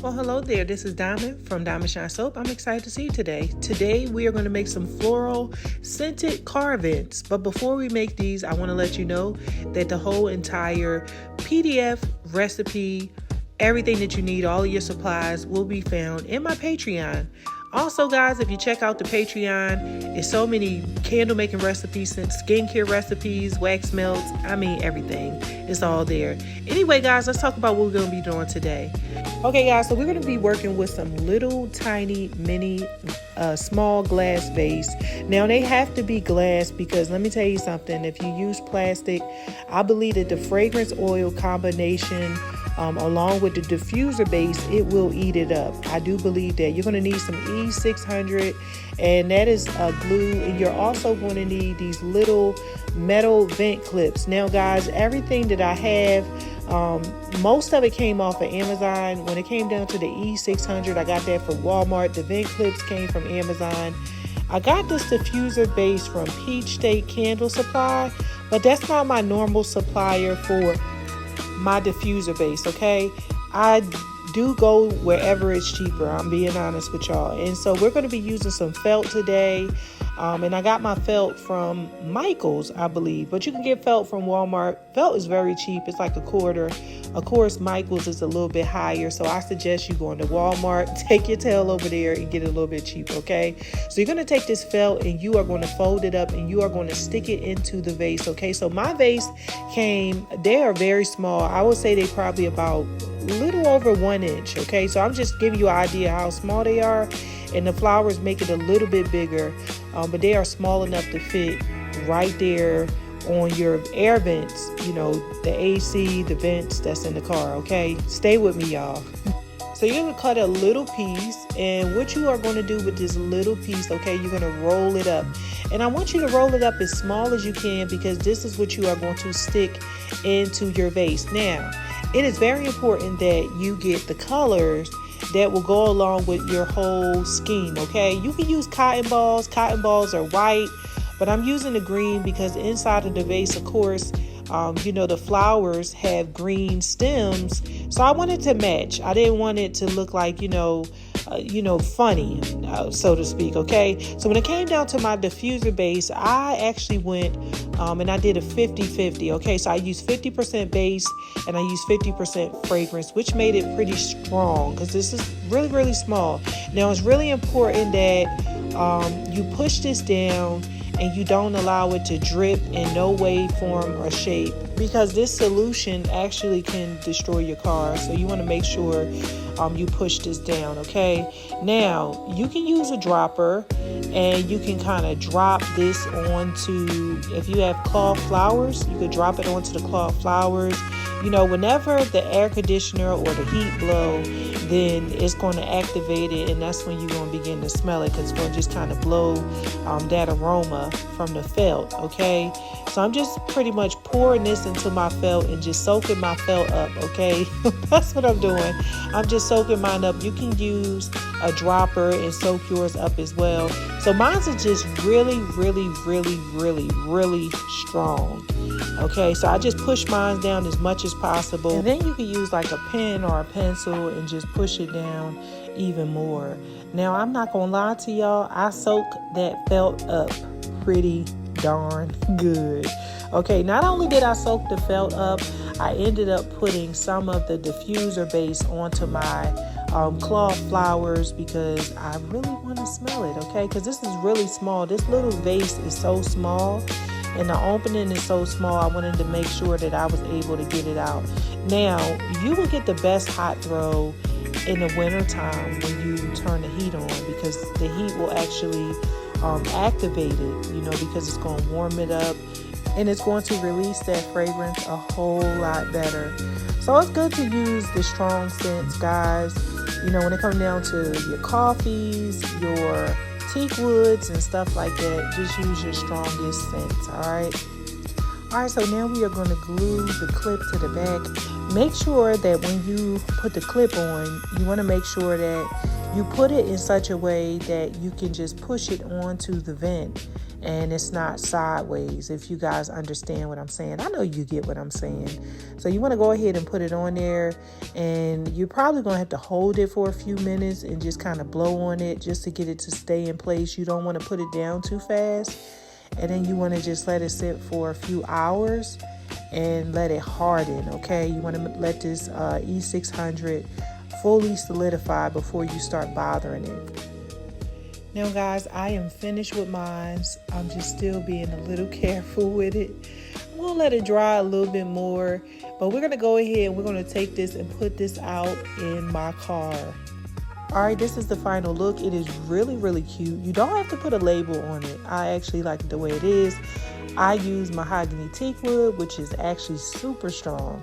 Well, hello there. This is Diamond from Diamond Shine Soap. I'm excited to see you today. Today, we are going to make some floral scented car vents. But before we make these, I want to let you know that the whole entire PDF recipe, everything that you need, all of your supplies will be found in my Patreon. Also, guys, if you check out the Patreon, it's so many candle making recipes, skincare recipes, wax melts. I mean, everything. It's all there. Anyway, guys, let's talk about what we're going to be doing today. Okay, guys, so we're going to be working with some little tiny mini small glass vase. Now, they have to be glass because let me tell you something. If you use plastic, I believe that the fragrance oil combination along with the diffuser base, it will eat it up. I do believe that. You're going to need some E600, and that is glue, and you're also going to need these little metal vent clips. Now, guys, everything that I have, most of it came off of Amazon. When it came down to the E600, I got that from Walmart. The vent clips came from Amazon. I got this diffuser base from Peach State Candle Supply, but that's not my normal supplier for my diffuser base, okay? I do go wherever it's cheaper. I'm being honest with y'all. And so we're going to be using some felt today. And I got my felt from Michael's, I believe. But you can get felt from Walmart. Felt is very cheap. It's like $1/4. Of course, Michael's is a little bit higher. So I suggest you going to Walmart, take your tail over there and get it a little bit cheaper, okay? So you're going to take this felt and you are going to fold it up and you are going to stick it into the vase, okay? So my vase they are very small. I would say they probably about a little over 1 inch, okay? So I'm just giving you an idea how small they are. And the flowers make it a little bit bigger, but they are small enough to fit right there on your air vents, you know, the AC, the vents that's in the car, okay? Stay with me, y'all. So you're going to cut a little piece, and what you are going to do with this little piece, okay, you're going to roll it up. And I want you to roll it up as small as you can because this is what you are going to stick into your vase. Now, it is very important that you get the colors that will go along with your whole scheme, okay? You can use cotton balls. Cotton balls are white, but I'm using the green because inside of the vase, of course, you know, the flowers have green stems. So I wanted to match. I didn't want it to look like, funny, so to speak, okay? So when it came down to my diffuser base, I actually went and I did a 50-50, okay? So I used 50% base and I used 50% fragrance, which made it pretty strong because this is really, really small. Now, it's really important that you push this down and you don't allow it to drip in no way, form, or shape because this solution actually can destroy your car. So you want to make sure you push this down, okay? Now, you can use a dropper and you can kind of drop this onto, if you have cloth flowers, you could drop it onto the cloth flowers. You know, whenever the air conditioner or the heat blow, then it's going to activate it, and that's when you're going to begin to smell it because it's going to just kind of blow that aroma from the felt, okay? So I'm just pretty much pouring this into my felt and just soaking my felt up, okay? That's what I'm doing. I'm just soaking mine up. You can use a dropper and soak yours up as well. So mine's are just really, really, really, really, really strong. Okay, so I just push mine down as much as possible. And then you can use like a pen or a pencil and just push it down even more. Now, I'm not going to lie to y'all. I soak that felt up pretty darn good. Okay, not only did I soak the felt up, I ended up putting some of the diffuser base onto my cloth flowers because I really want to smell it, okay? Because this is really small. This little vase is so small. And the opening is so small, I wanted to make sure that I was able to get it out. Now, you will get the best hot throw in the winter time when you turn the heat on because the heat will actually activate it, you know, because it's going to warm it up and it's going to release that fragrance a whole lot better. So it's good to use the strong scents, guys. You know, when it comes down to your coffees, your teak woods and stuff like that, just use your strongest scents. All right, so now we are going to glue the clip to the back. Make sure that when you put the clip on, you want to make sure that you put it in such a way that you can just push it onto the vent and it's not sideways, if you guys understand what I'm saying. I know you get what I'm saying. So you want to go ahead and put it on there, and you're probably going to have to hold it for a few minutes and just kind of blow on it just to get it to stay in place. You don't want to put it down too fast. And then you want to just let it sit for a few hours and let it harden, okay? You want to let this E600 fully solidify before you start bothering it. Now guys, I am finished with mine. I'm just still being a little careful with it. I'm going to let it dry a little bit more, but we're going to go ahead and we're going to take this and put this out in my car. All right, this is the final look. It is really, really cute. You don't have to put a label on it. I actually like it the way it is. I use mahogany teak wood, which is actually super strong.